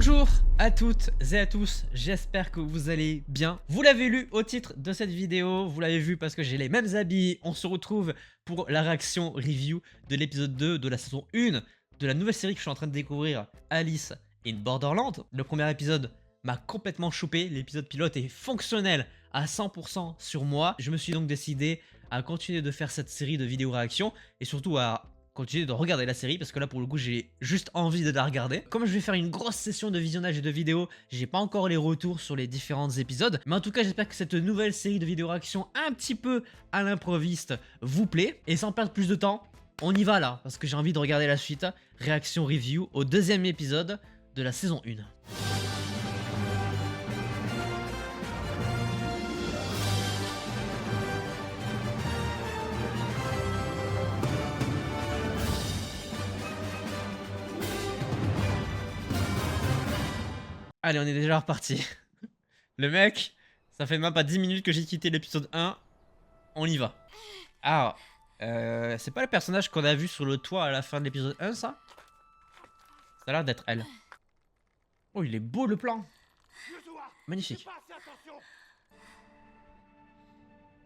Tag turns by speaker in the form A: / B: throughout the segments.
A: Bonjour à toutes et à tous, j'espère que vous allez bien. Vous l'avez lu au titre de cette vidéo, vous l'avez vu parce que j'ai les mêmes habits. On se retrouve pour la réaction review de l'épisode 2 de la saison 1 de la nouvelle série que je suis en train de découvrir, Alice in Borderland. Le premier épisode m'a complètement chopé, l'épisode pilote est fonctionnel à 100% sur moi. Je me suis donc décidé à continuer de faire cette série de vidéos réactions et surtout à continuer de regarder la série parce que là pour le coup j'ai juste envie de la regarder. Comme je vais faire une grosse session de visionnage et de vidéos, j'ai pas encore les retours sur les différents épisodes, mais en tout cas j'espère que cette nouvelle série de vidéos réactions un petit peu à l'improviste vous plaît. Et sans perdre plus de temps, on y va là parce que j'ai envie de regarder la suite, réaction review au deuxième épisode de la saison 1. Allez, on est déjà reparti. Le mec, ça fait même pas 10 minutes que j'ai quitté l'épisode 1. On y va. Ah, c'est pas le personnage qu'on a vu sur le toit à la fin de l'épisode 1, ça? Ça a l'air d'être elle. Oh, il est beau le plan. Magnifique.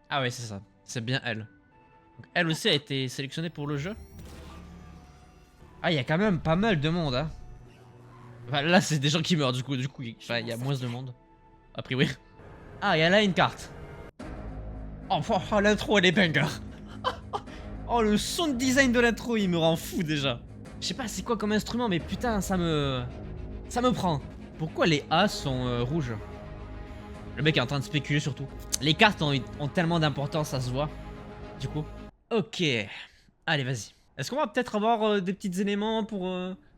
A: Ah ouais, c'est ça. C'est bien elle. Donc, elle aussi a été sélectionnée pour le jeu. Ah, il y a quand même pas mal de monde, hein. Enfin, là, c'est des gens qui meurent, du coup enfin, il y a moins de monde. A priori. Ah, il y a là une carte. Oh, l'intro, elle est banger. Oh, le sound design de l'intro, il me rend fou déjà. Je sais pas c'est quoi comme instrument, mais putain, ça me prend. Pourquoi les A sont rouges? Le mec est en train de spéculer surtout. Les cartes ont tellement d'importance, ça se voit. Du coup. Ok. Allez, vas-y. Est-ce qu'on va peut-être avoir des petits éléments pour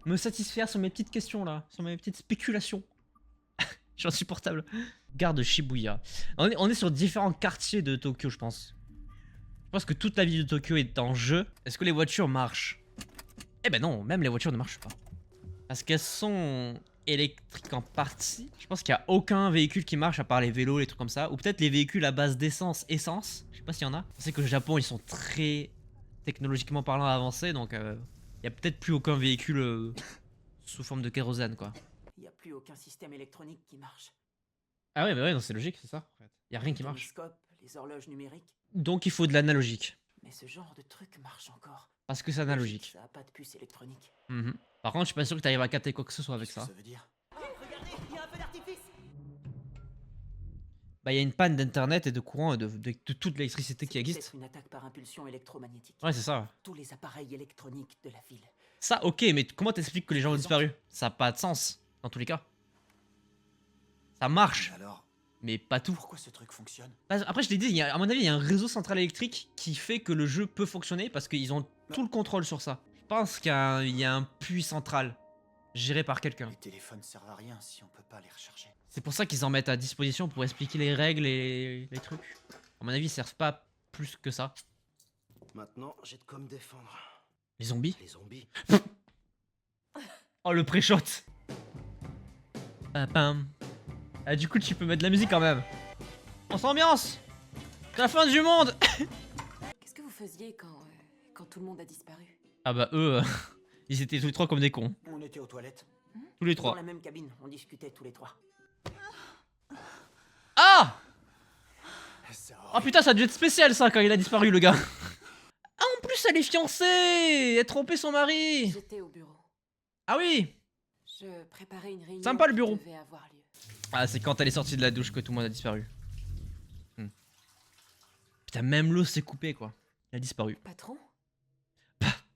A: me satisfaire sur mes petites questions là? Sur mes petites spéculations? Je suis insupportable. Gare de Shibuya. On est sur différents quartiers de Tokyo, je pense. Je pense que toute la ville de Tokyo est en jeu. Est-ce que les voitures marchent? Eh ben non, même les voitures ne marchent pas. Parce qu'elles sont électriques en partie. Je pense qu'il n'y a aucun véhicule qui marche à part les vélos, les trucs comme ça. Ou peut-être les véhicules à base d'essence, essence. Je sais pas s'il y en a. Je sais que le Japon, ils sont très technologiquement parlant avancés. Donc il n'y a peut-être plus aucun véhicule sous forme de kérosène, quoi.
B: Il n'y a plus aucun système électronique qui marche.
A: Ah ouais, bah ouais, c'est logique, c'est ça. Il n'y a rien qui
B: Les
A: marche.
B: télescopes, les horloges numériques.
A: Donc il faut de l'analogique.
B: Mais ce genre de truc marche encore.
A: Parce que c'est analogique.
B: Ça a pas de puce électronique.
A: Par contre, je suis pas sûr que tu arrives à capter quoi que ce soit avec ça.
B: Ça veut dire regardez, il y a un feu d'artifice.
A: Bah, il y a une panne d'internet et de courant et de toute l'électricité qui existe.
B: C'est une attaque par impulsion électromagnétique.
A: Ouais, c'est ça.
B: Tous les appareils électroniques de la ville.
A: Ça, ok, mais comment t'expliques que les gens ont disparu? Ça a pas de sens, dans tous les cas. Ça marche,
B: Alors,
A: mais pas tout.
B: pourquoi ce truc fonctionne?
A: Après, je l'ai dit, à mon avis, il y a un réseau central électrique qui fait que le jeu peut fonctionner parce qu'ils ont tout le contrôle sur ça. Je pense qu'il y a un puits central géré par quelqu'un.
B: Les téléphones servent à rien si on peut pas les recharger.
A: C'est pour ça qu'ils en mettent à disposition pour expliquer les règles et les trucs. À mon avis, ils servent pas plus que ça.
C: Maintenant, j'ai de quoi me défendre.
A: Les zombies?
C: Les zombies.
A: Oh, le pré-shot. Pam. Ah, du coup, tu peux mettre de la musique quand même. On s'ambiance. C'est la fin du monde.
D: Qu'est-ce que vous faisiez quand tout le monde a disparu?
A: Ah bah eux, ils étaient tous les trois comme des cons.
B: On était aux toilettes.
A: Tous les
B: Dans
A: trois.
B: la même cabine, on discutait tous les trois.
A: Ah!
B: Ça
A: Oh putain, ça a dû être spécial ça quand il a disparu le gars. Ah, en plus elle est fiancée. Elle a trompé son mari.
D: J'étais au bureau.
A: Ah oui.
D: Je préparais une réunion
A: Sympa, le
D: qui
A: bureau.
D: devait avoir lieu.
A: Ah, c'est quand elle est sortie de la douche que tout le monde a disparu. Putain, même l'eau s'est coupée quoi. Elle a disparu.
D: Patron?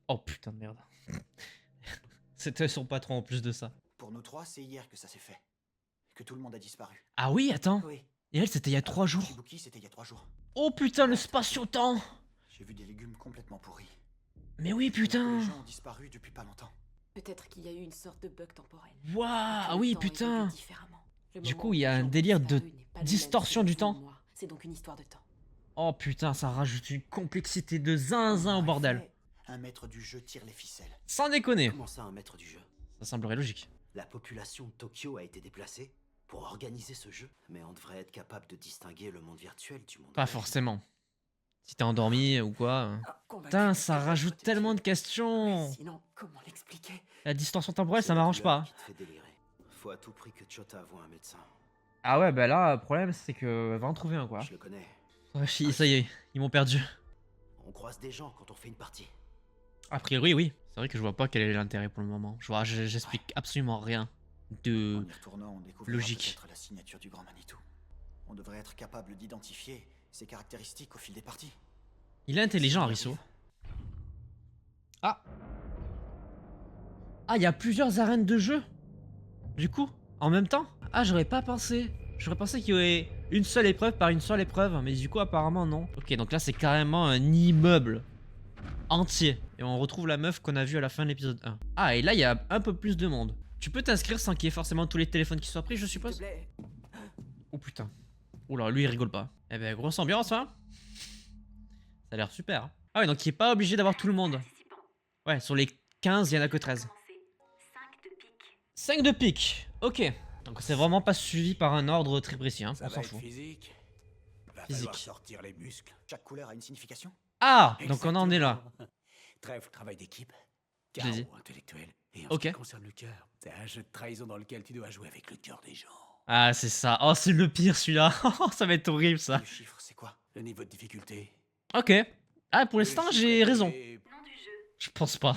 A: Oh putain de merde. C'était son patron en plus de ça.
B: Pour nous trois, c'est hier que ça s'est fait. Que tout le monde a disparu.
A: Ah oui, attends.
B: Oui.
A: Et elle, c'était il y a 3 jours.
B: Shibuki, c'était il y a 3 jours.
A: Oh putain, le spatio-temps.
B: J'ai vu des légumes complètement pourris.
A: Mais oui, putain.
B: Les gens ont disparu depuis pas longtemps.
D: Peut-être qu'il y a eu une sorte de bug temporel.
A: Waouh, ah oui,
D: Le temps
A: putain.
D: évolue différemment. Le
A: Du
D: moment
A: coup,
D: où
A: il y a
D: les
A: un
D: gens ont
A: délire de
D: disparu n'est pas le même
A: distorsion
D: selon
A: du
D: vous
A: temps.
D: ou moi. C'est donc une histoire de temps.
A: Oh putain, ça rajoute une complexité de zinzin au bordel.
B: Un maître du jeu tire les ficelles.
A: Sans déconner.
C: Comment ça, un maître du jeu?
A: Ça semblerait logique.
C: La population de Tokyo a été déplacée pour organiser ce jeu. Mais on devrait être capable de distinguer le monde virtuel du monde
A: Pas
C: réel.
A: forcément. Si t'es endormi ou quoi. Putain, ça rajoute tellement de questions.
B: Sinon, comment l'expliquer?
A: La distorsion temporelle, ça
C: C'est la
A: m'arrange
C: douleur
A: pas.
C: qui te fait délirer. faut à tout prix que Chota voie un médecin.
A: Ah ouais, bah là, le problème, c'est que va en trouver un, quoi.
C: Je le connais.
A: Ouais, ça y est, ils m'ont perdu.
C: On croise des gens quand on fait une partie.
A: A priori, oui. C'est vrai que je vois pas quel est l'intérêt pour le moment. J'explique absolument rien de
B: En y retournant, on découvrira
A: logique.
B: peut-être la signature du grand Manitou. On devrait être capable d'identifier ses caractéristiques au fil des parties.
A: Il est intelligent, Arisso. Ah. Ah, il y a plusieurs arènes de jeu. Du coup, en même temps. Ah, j'aurais pas pensé. J'aurais pensé qu'il y aurait une seule épreuve par une seule épreuve. Mais du coup, apparemment, non. Ok, donc là, c'est carrément un immeuble entier. Et on retrouve la meuf qu'on a vue à la fin de l'épisode 1. Ah, et là, il y a un peu plus de monde. Tu peux t'inscrire sans qu'il y ait forcément tous les téléphones qui soient pris, je suppose. Oh putain. Oula, lui, il rigole pas. Eh ben, grosse ambiance, hein. Ça a l'air super. Hein. Ah ouais, donc il est pas obligé d'avoir tout le monde. Ouais, sur les 15, il y en a que 13. 5 de pique. Ok. Donc c'est vraiment pas suivi par un ordre très précis, hein.
E: Ça
A: On
E: va
A: s'en
E: être
A: fout.
E: physique. Va
A: Physique.
E: falloir sortir les muscles.
B: Chaque couleur a une signification.
A: Ah, donc on en est là.
E: Exactement. Trêve, travail d'équipe.
A: Je l'ai dit.
E: Chaos intellectuel. Et en
A: Ok.
E: ce qui concerne le cœur, c'est un jeu de trahison dans lequel tu dois jouer avec le cœur des gens.
A: Ah, c'est ça. Oh, c'est le pire celui-là. Ça va être horrible ça.
B: Le chiffre, c'est quoi?
E: Le niveau de difficulté.
A: Ok. Ah, pour l'instant,
E: Le
A: j'ai
E: chiffre
A: raison.
E: est-
D: Nom du jeu.
A: Je pense pas.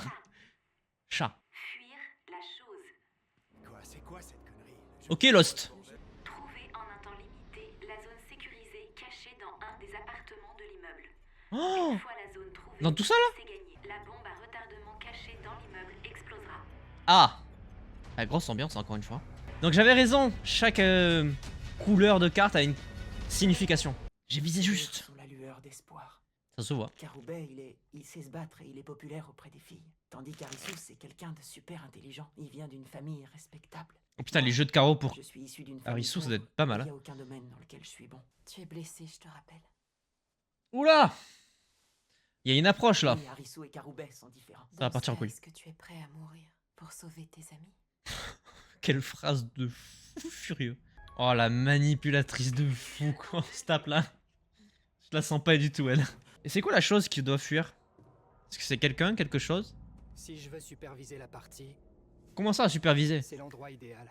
A: Chat.
D: Fuir la chose.
E: Quoi, c'est quoi cette connerie?
A: Ok, Lost.
D: Trouver en un temps limité la zone sécurisée cachée dans un des appartements de l'immeuble.
A: Oh,
D: Une fois la zone trouvée,
A: dans tout ça là?
D: c'est gagné. La bombe à retardement cachée dans l'immeuble explosera.
A: Ah. La grosse ambiance, encore une fois. Donc j'avais raison. Chaque couleur de carte a une signification. J'ai visé juste.
F: Sous la lueur d'espoir.
A: Ça se voit.
F: Karoubet, il sait se battre et il est populaire auprès des filles. Tandis qu'Arisus, c'est quelqu'un de super intelligent. Il vient d'une famille respectable.
A: Oh putain, les jeux de carreaux pour
F: Je suis issu d'une famille
A: Arisso, ça doit
F: pauvre.
A: être pas mal.
F: Il
A: Hein.
F: n'y a aucun domaine dans lequel je suis bon.
D: Tu es blessé, je te rappelle.
A: Oula. Il y a une approche là.
F: Et Arisso et Karoubet sont différents.
A: Ça va partir en couille.
D: Est-ce que tu es prêt à mourir pour sauver tes amis?
A: Quelle phrase de fou furieux. Oh la manipulatrice de fou quoi. On se tape là. Je la sens pas du tout elle. Et c'est quoi la chose qui doit fuir? Est-ce que c'est quelqu'un, quelque chose?
G: Si je veux superviser la partie,
A: Comment ça à superviser?
G: c'est l'endroit idéal.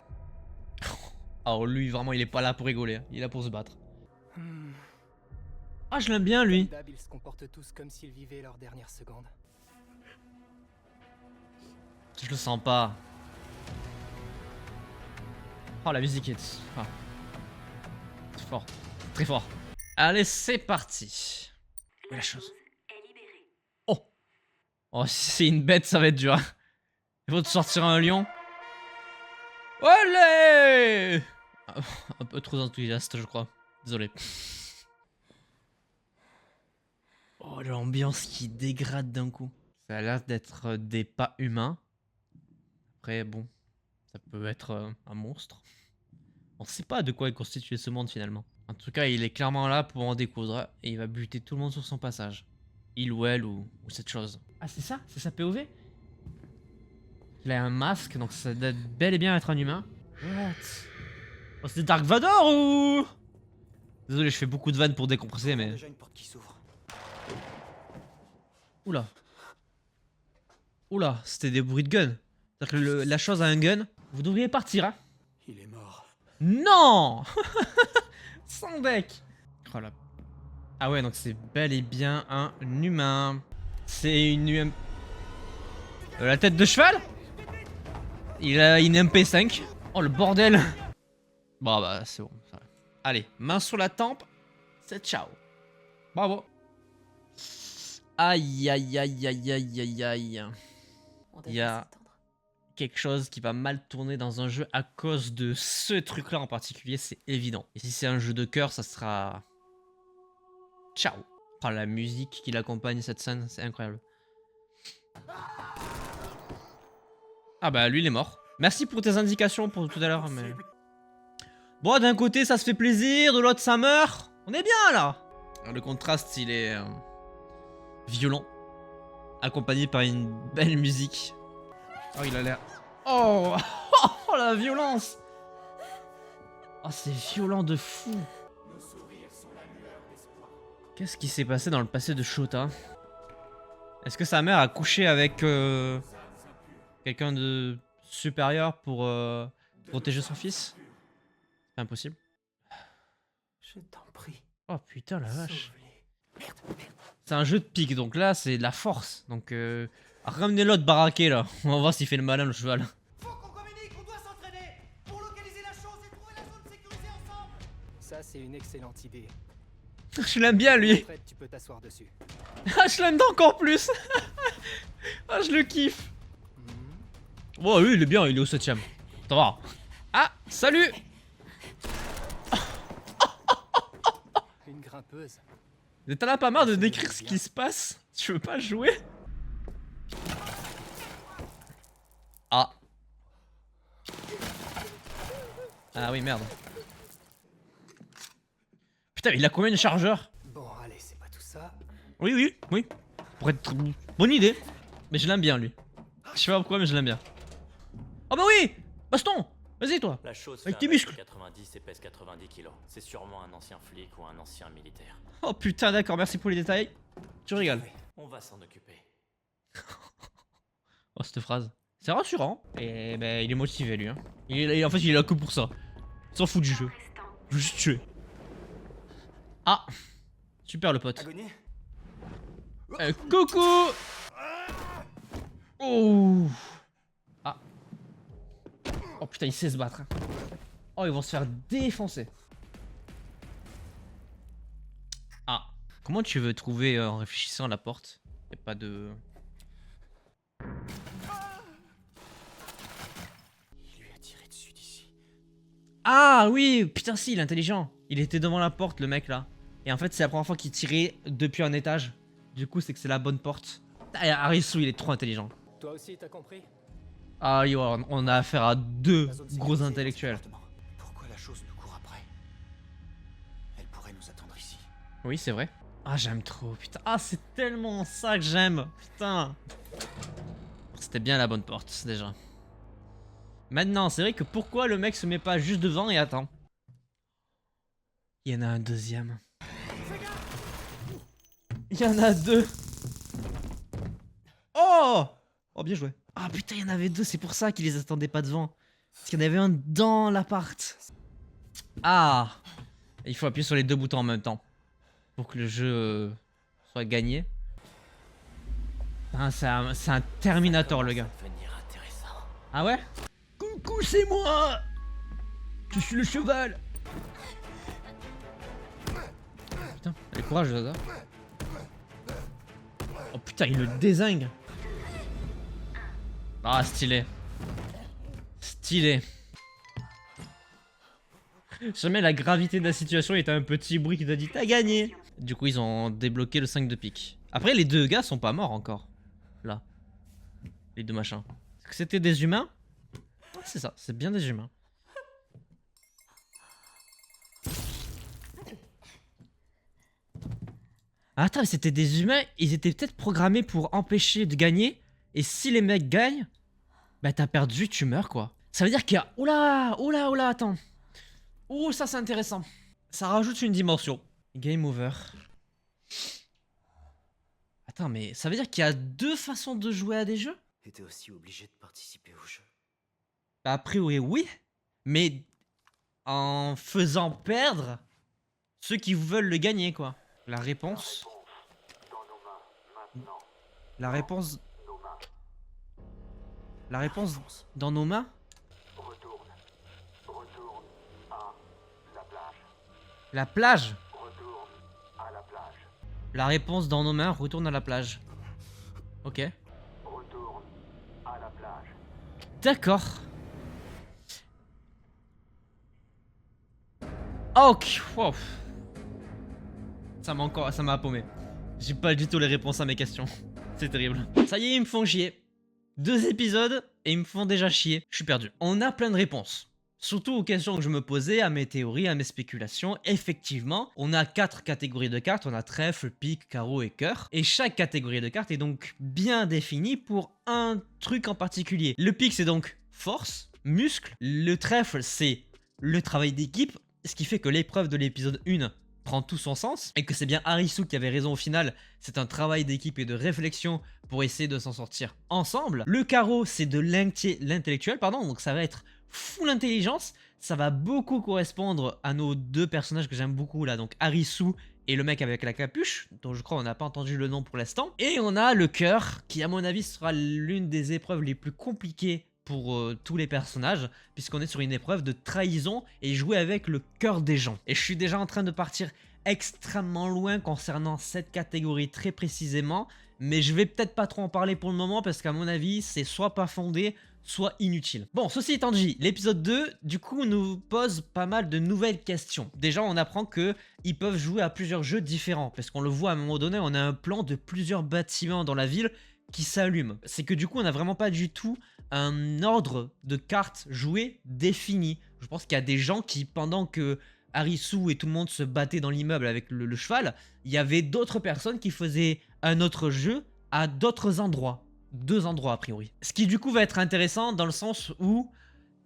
A: Oh lui vraiment il est pas là pour rigoler. Hein. Il est là pour se battre. Ah je l'aime bien lui.
G: Comme d'hab, ils se comportent tous comme s'ils vivaient leur dernière seconde.
A: Je le sens pas. Oh la musique est... Ah. C'est fort. Très fort. Allez c'est parti. Où est la chose?
D: Est libérée.
A: Oh. Oh si c'est une bête ça va être dur. Hein. Il faut te sortir un lion. Allez. Un peu trop enthousiaste je crois. Désolé. Oh l'ambiance qui dégrade d'un coup. Ça a l'air d'être des pas humains. Après bon. Ça peut être un monstre. On sait pas de quoi est constitué ce monde finalement. En tout cas, il est clairement là pour en découdre et il va buter tout le monde sur son passage. Il ou elle ou cette chose. Ah c'est ça? C'est sa POV? Il a un masque donc ça doit bel et bien être un humain. What? Oh c'est Dark Vador ou? Désolé, je fais beaucoup de vannes pour décompresser mais...
B: Déjà une porte qui s'ouvre.
A: Oula. Oula, c'était des bruits de gun. C'est-à-dire que la chose a un gun. Vous devriez partir hein.
E: Il est mort.
A: Non. Sans deck. Oh là. Ah ouais, donc c'est bel et bien un humain. C'est une la tête de cheval. Il a une MP5. Oh le bordel. Bon bah c'est bon. Ça va. Allez, main sur la tempe. C'est ciao. Bravo. Aïe aïe aïe aïe aïe aïe aïe.
D: On
A: Il y
D: devrait
A: a-
D: s'attendre.
A: Quelque chose qui va mal tourner dans un jeu à cause de ce truc là en particulier, c'est évident. Et si c'est un jeu de cœur, ça sera... Ciao. Oh, la musique qui l'accompagne cette scène, c'est incroyable. Ah bah lui il est mort. Merci pour tes indications pour tout à l'heure, mais... Bon, d'un côté ça se fait plaisir, de l'autre ça meurt. On est bien là. Alors, le contraste il est... violent. Accompagné par une belle musique. Oh, il a l'air... Oh. Oh, la violence. Oh, c'est violent de fou. Qu'est-ce qui s'est passé dans le passé de Chota? Est-ce que sa mère a couché avec quelqu'un de supérieur pour Protéger son fils? C'est impossible.
F: Je t'en prie,
A: Oh putain la vache.
F: sauve-les. Merde.
A: C'est un jeu de pique, donc là c'est de la force. Donc ramenez l'autre baraqué là. On va voir s'il fait le malin le cheval.
B: Faut qu'on communique, on doit s'entraîner pour localiser la chose et trouver la zone sécurisée ensemble.
G: Ça, c'est une excellente idée.
A: Je l'aime bien lui.
G: Fred, tu peux t'asseoir dessus.
A: Ah je l'aime encore plus. Ah je le kiffe. Oh lui il est bien, il est au 7ème. Ça va. Ah salut.
G: Une grimpeuse.
A: T'en as pas marre de décrire ce qui se passe? Tu veux pas jouer? Ah. Ah oui merde. Putain il a combien de chargeurs?
G: Bon, allez, c'est pas tout ça.
A: Oui. Pour être... Bonne idée. Mais je l'aime bien lui. Je sais pas pourquoi mais je l'aime bien. Oh bah oui. Baston. Vas-y toi.
H: La chose
A: Avec
H: fait
A: tes muscles.
H: 90 et pèse 90 kilos. C'est sûrement un ancien flic ou un ancien militaire.
A: Oh putain d'accord merci pour les détails. Tu rigoles.
H: On va s'en occuper.
A: Oh cette phrase. C'est rassurant. Et ben il est motivé lui hein. En fait il est là que pour ça. Il s'en fout du jeu.
D: Restant.
A: Je veux juste tuer. Ah. Super le pote.
B: Agonie.
A: Coucou. Oh. Ah. Oh putain il sait se battre hein. Oh ils vont se faire défoncer. Ah. Comment tu veux trouver en réfléchissant la porte? Y'a pas de...
B: Il lui a tiré dessus d'ici.
A: Ah oui, putain si, il est intelligent. Il était devant la porte le mec là. Et en fait c'est la première fois qu'il tirait depuis un étage. Du coup c'est que c'est la bonne porte. Ah, Arisu il est trop intelligent.
G: Toi aussi, t'as compris?
A: Ah oui, on a affaire à deux
B: La zone sécurisée
A: gros
B: est dans cet
A: intellectuels.
B: appartement. Pourquoi la chose nous court après? Elle pourrait nous attendre ici.
A: Oui c'est vrai. Ah j'aime trop, putain. Ah c'est tellement ça que j'aime. Putain. C'était bien la bonne porte déjà. Maintenant c'est vrai que pourquoi le mec se met pas juste devant et attend? Il y en a un deuxième. Il y en a deux. Oh! Oh bien joué. Ah putain il y en avait deux, c'est pour ça qu'il les attendait pas devant. Parce qu'il y en avait un dans l'appart. Ah! Il faut appuyer sur les deux boutons en même temps. Pour que le jeu soit gagné. Ah, c'est un Terminator le gars.
H: Ça va devenir intéressant.
A: Ah ouais? Coucou c'est moi! Je suis le cheval! Putain, elle est courageuse hein. Oh putain il le dézingue. Ah stylé. Stylé. Jamais la gravité de la situation était un petit bruit qui t'a dit t'as gagné. Du coup ils ont débloqué le 5 de pique. Après les deux gars sont pas morts encore. Là. Les deux machins. Est-ce que c'était des humains? Ouais, c'est ça, c'est bien des humains. Ah, attends, mais c'était des humains, ils étaient peut-être programmés pour empêcher de gagner. Et si les mecs gagnent, bah t'as perdu, tu meurs quoi. Ça veut dire qu'il y a... Oula, attends. Oh, ça c'est intéressant. Ça rajoute une dimension. Game over. Attends, mais ça veut dire qu'il y a deux façons de jouer à des jeux?
C: Et t'es aussi obligé de participer au jeu.
A: Bah, a priori, oui. Mais en faisant perdre ceux qui veulent le gagner, quoi. La réponse... La réponse... La réponse dans nos mains? La plage? La réponse dans nos mains, retourne à la plage. Ok. D'accord. Ok. Wow. Ça m'a appaumé. J'ai pas du tout les réponses à mes questions. C'est terrible. Ça y est, ils me font chier. 2 épisodes et ils me font déjà chier. Je suis perdu. On a plein de réponses. Surtout aux questions que je me posais, à mes théories, à mes spéculations. Effectivement, on a 4 catégories de cartes. On a trèfle, pique, carreau et cœur. Et chaque catégorie de cartes est donc bien définie pour un truc en particulier. Le pique, c'est donc force, muscle. Le trèfle, c'est le travail d'équipe. Ce qui fait que l'épreuve de l'épisode 1 prend tout son sens. Et que c'est bien Arisu qui avait raison au final. C'est un travail d'équipe et de réflexion pour essayer de s'en sortir ensemble. Le carreau, c'est de l'intellectuel, pardon. Donc ça va être full intelligence. Ça va beaucoup correspondre à nos deux personnages que j'aime beaucoup là, donc Arisu et le mec avec la capuche, dont je crois on n'a pas entendu le nom pour l'instant. Et on a le cœur, qui à mon avis sera l'une des épreuves les plus compliquées pour tous les personnages, puisqu'on est sur une épreuve de trahison et jouer avec le cœur des gens. Et je suis déjà en train de partir extrêmement loin concernant cette catégorie très précisément, mais je vais peut-être pas trop en parler pour le moment parce qu'à mon avis c'est soit pas fondé, soit inutile. Bon, ceci étant dit, l'épisode 2 du coup nous pose pas mal de nouvelles questions. Déjà on apprend que ils peuvent jouer à plusieurs jeux différents, parce qu'on le voit à un moment donné, on a un plan de plusieurs bâtiments dans la ville qui s'allument. C'est que du coup on n'a vraiment pas du tout un ordre de cartes jouées défini. Je pense qu'il y a des gens qui, pendant que Arisu et tout le monde se battaient dans l'immeuble avec le cheval, il y avait d'autres personnes qui faisaient un autre jeu à d'autres endroits. 2 endroits a priori. Ce qui du coup va être intéressant dans le sens où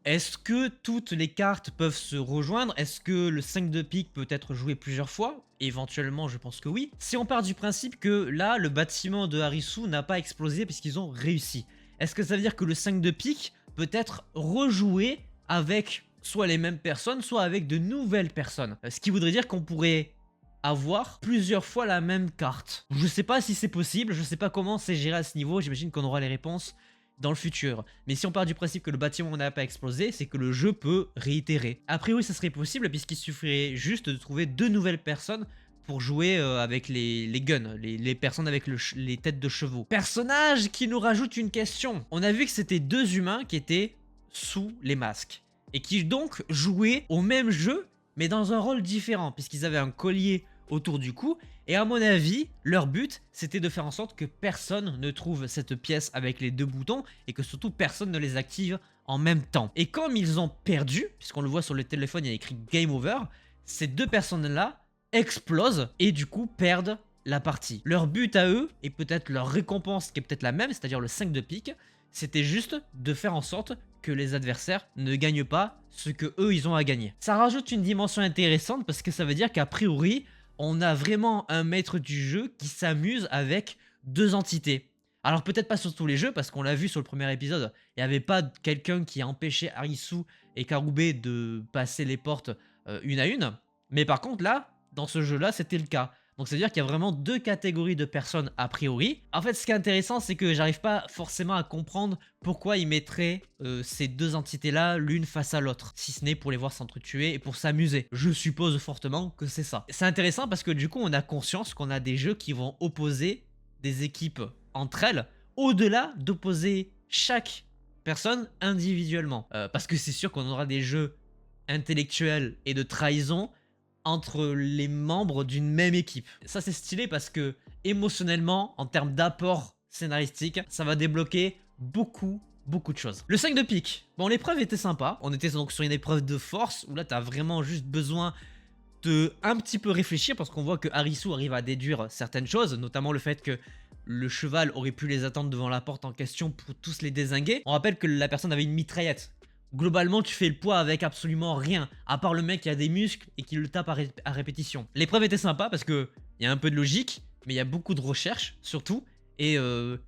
A: est-ce que toutes les cartes peuvent se rejoindre? Est-ce que le 5 de pique peut être joué plusieurs fois? Éventuellement je pense que oui. Si on part du principe que là le bâtiment de Arisu n'a pas explosé puisqu'ils ont réussi, est-ce que ça veut dire que le 5 de pique peut être rejoué avec soit les mêmes personnes, soit avec de nouvelles personnes? Ce qui voudrait dire qu'on pourrait avoir plusieurs fois la même carte. Je sais pas si c'est possible, je sais pas comment c'est géré à ce niveau, j'imagine qu'on aura les réponses dans le futur. Mais si on part du principe que le bâtiment n'a pas explosé, c'est que le jeu peut réitérer. A priori ça serait possible puisqu'il suffirait juste de trouver 2 nouvelles personnes pour jouer avec les guns, les personnes avec les têtes de chevaux. Personnage qui nous rajoute une question. On a vu que c'était 2 humains qui étaient sous les masques et qui donc jouaient au même jeu mais dans un rôle différent puisqu'ils avaient un collier autour du cou et à mon avis leur but c'était de faire en sorte que personne ne trouve cette pièce avec les 2 boutons et que surtout personne ne les active en même temps. Et comme ils ont perdu, puisqu'on le voit sur le téléphone il y a écrit Game Over, ces 2 personnes là explosent et du coup perdent la partie. Leur but à eux et peut-être leur récompense qui est peut-être la même, c'est-à-dire le 5 de pique, c'était juste de faire en sorte que les adversaires ne gagnent pas ce que eux ils ont à gagner. Ça rajoute une dimension intéressante parce que ça veut dire qu'a priori on a vraiment un maître du jeu qui s'amuse avec 2 entités. Alors peut-être pas sur tous les jeux parce qu'on l'a vu sur le premier épisode, il n'y avait pas quelqu'un qui a empêché Arisu et Karube de passer les portes une à une, mais par contre là, dans ce jeu là c'était le cas. Donc c'est à dire qu'il y a vraiment 2 catégories de personnes a priori. En fait ce qui est intéressant c'est que j'arrive pas forcément à comprendre pourquoi ils mettraient ces 2 entités là l'une face à l'autre. Si ce n'est pour les voir s'entretuer et pour s'amuser. Je suppose fortement que c'est ça. C'est intéressant parce que du coup on a conscience qu'on a des jeux qui vont opposer des équipes entre elles au-delà d'opposer chaque personne individuellement. Parce que c'est sûr qu'on aura des jeux intellectuels et de trahison entre les membres d'une même équipe. Ça c'est stylé parce que émotionnellement, en termes d'apport scénaristique, ça va débloquer beaucoup de choses. Le 5 de pique, bon l'épreuve était sympa, on était donc sur une épreuve de force où là t'as vraiment juste besoin de un petit peu réfléchir parce qu'on voit que Arisu arrive à déduire certaines choses, notamment le fait que le cheval aurait pu les attendre devant la porte en question pour tous les dézinguer. On rappelle que la personne avait une mitraillette. Globalement, tu fais le poids avec absolument rien, à part le mec qui a des muscles et qui le tape à répétition. L'épreuve était sympa parce que il y a un peu de logique, mais il y a beaucoup de recherche surtout, et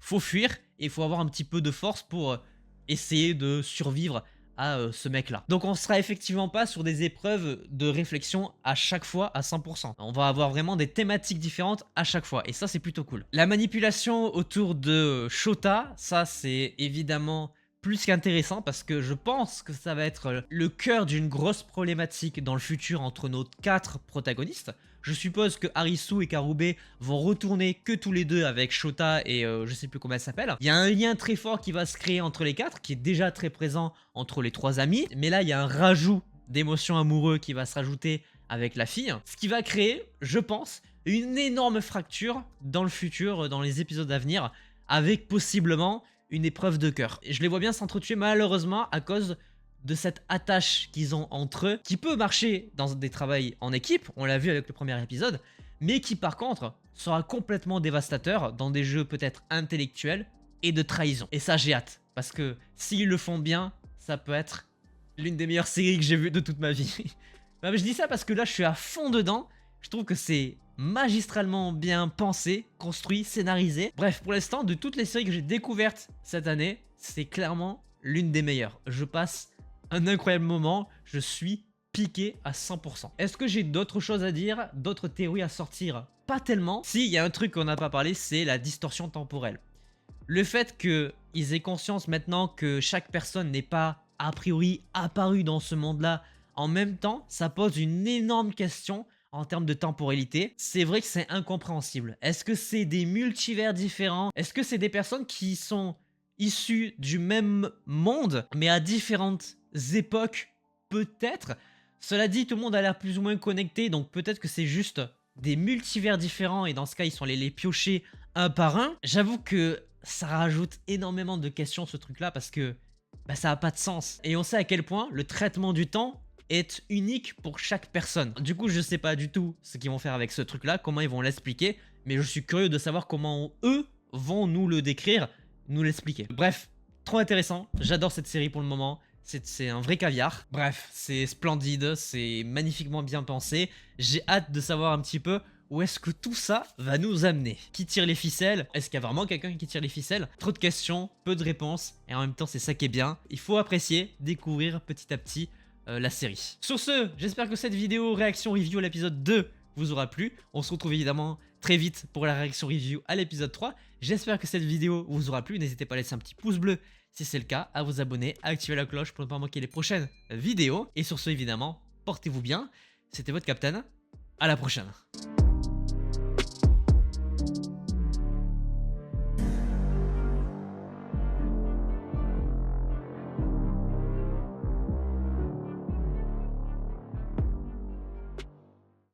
A: faut fuir, et il faut avoir un petit peu de force pour essayer de survivre à ce mec-là. Donc on sera effectivement pas sur des épreuves de réflexion à chaque fois à 100%. On va avoir vraiment des thématiques différentes à chaque fois, et ça c'est plutôt cool. La manipulation autour de Shota, ça c'est évidemment plus qu'intéressant parce que je pense que ça va être le cœur d'une grosse problématique dans le futur entre nos 4 protagonistes. Je suppose que Arisu et Karube vont retourner que tous les 2 avec Shota et je sais plus comment elle s'appelle. Il y a un lien très fort qui va se créer entre les 4 qui est déjà très présent entre les 3 amis. Mais là il y a un rajout d'émotions amoureuses qui va se rajouter avec la fille. Ce qui va créer, je pense, une énorme fracture dans le futur, dans les épisodes à venir, avec possiblement une épreuve de cœur. Et je les vois bien s'entretuer malheureusement à cause de cette attache qu'ils ont entre eux, qui peut marcher dans des travails en équipe, on l'a vu avec le premier épisode, mais qui par contre sera complètement dévastateur dans des jeux peut-être intellectuels et de trahison. Et ça j'ai hâte, parce que s'ils le font bien, ça peut être l'une des meilleures séries que j'ai vues de toute ma vie. Mais je dis ça parce que là je suis à fond dedans, je trouve que c'est magistralement bien pensé, construit, scénarisé. Bref, pour l'instant, de toutes les séries que j'ai découvertes cette année, c'est clairement l'une des meilleures. Je passe un incroyable moment. Je suis piqué à 100%. Est-ce que j'ai d'autres choses à dire, d'autres théories à sortir? Pas tellement. Si, il y a un truc qu'on n'a pas parlé, c'est la distorsion temporelle. Le fait qu'ils aient conscience maintenant que chaque personne n'est pas a priori apparue dans ce monde-là en même temps, ça pose une énorme question en termes de temporalité. C'est vrai que c'est incompréhensible. Est-ce que c'est des multivers différents? Est-ce que c'est des personnes qui sont issues du même monde, mais à différentes époques? Peut-être. Cela dit, tout le monde a l'air plus ou moins connecté, donc peut-être que c'est juste des multivers différents, et dans ce cas, ils sont allés les piocher un par un. J'avoue que ça rajoute énormément de questions, ce truc-là, parce que bah, ça n'a pas de sens. Et on sait à quel point le traitement du temps est unique pour chaque personne. Du coup, je sais pas du tout ce qu'ils vont faire avec ce truc-là, comment ils vont l'expliquer, mais je suis curieux de savoir comment eux vont nous le décrire, nous l'expliquer. Bref, trop intéressant, j'adore cette série pour le moment. C'est un vrai caviar. Bref, c'est splendide, c'est magnifiquement bien pensé. J'ai hâte de savoir un petit peu où est-ce que tout ça va nous amener. Qui tire les ficelles? Est-ce qu'il y a vraiment quelqu'un qui tire les ficelles? Trop de questions, peu de réponses, et en même temps c'est ça qui est bien. Il faut apprécier, découvrir petit à petit la série. Sur ce, j'espère que cette vidéo réaction review à l'épisode 2 vous aura plu. On se retrouve évidemment très vite pour la réaction review à l'épisode 3. J'espère que cette vidéo vous aura plu. N'hésitez pas à laisser un petit pouce bleu si c'est le cas, à vous abonner, à activer la cloche pour ne pas manquer les prochaines vidéos. Et sur ce, évidemment, portez-vous bien. C'était votre Captain. À la prochaine.